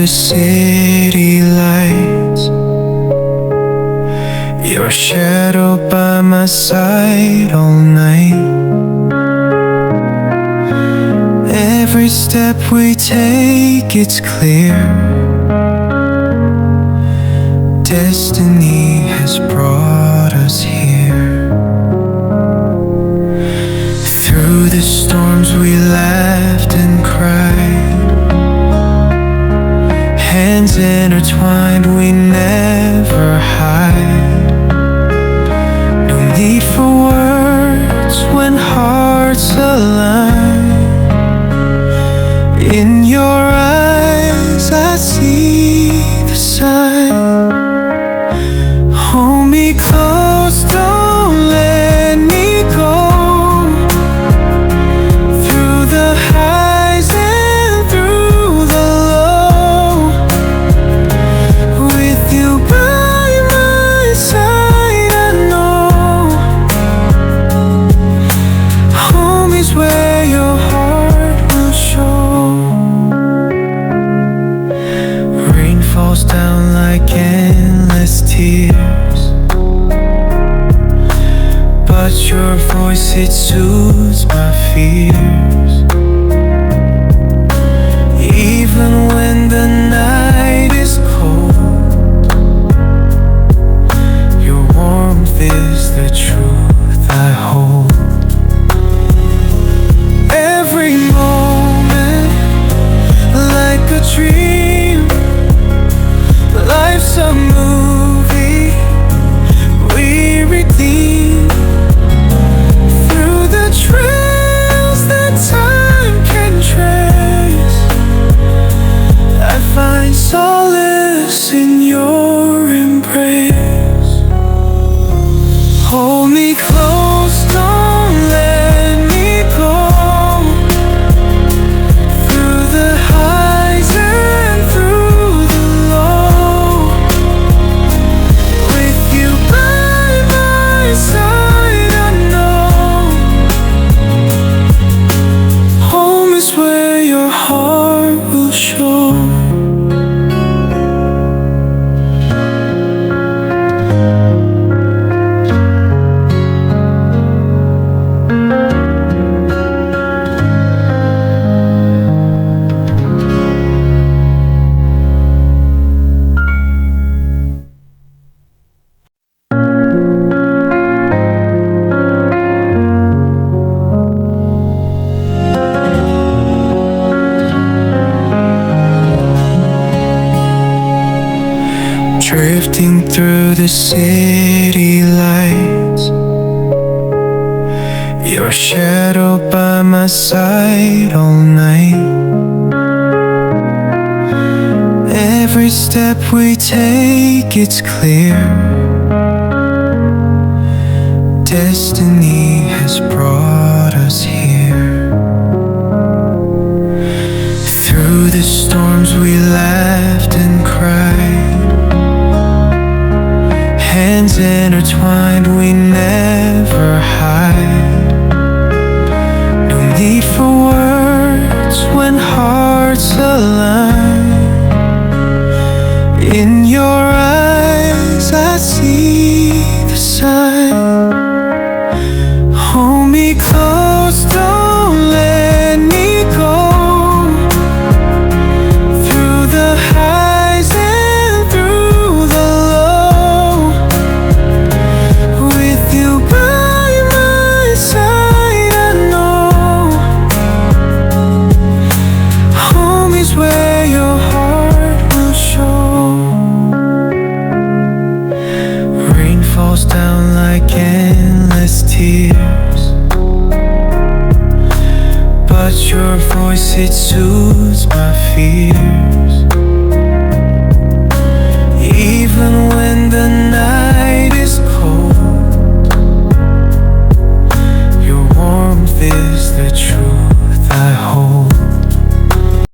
the city lights, your shadow by my side all night. Every step we take, it's clear. Destiny has brought us here. Through the storms we laughed and cried, hands intertwined, we never hide. No need for words when hearts align. In your eyes I see the sign. Hold me close, don't let me go. Through the highs and through the low, with you by my side, I know home is where your heart will show. Rain falls down like endless tears, but your voice, it soothes my fears. Even when the night is cold, your warmth is the truth I hold. Every moment like a dream, life's a movie we redeem. Through the trails that time can trace, I find solace in your embrace. Hold me close, don't let me go. Through the highs and through the low, with you by my side, I know home is where your heart will show. Drifting through the city lights, your shadow by my side all night. Every step we take, it's clear. Destiny has brought us here. Through the storms we laughed and cried, hands intertwined, we never hide. No need for words when hearts align. In your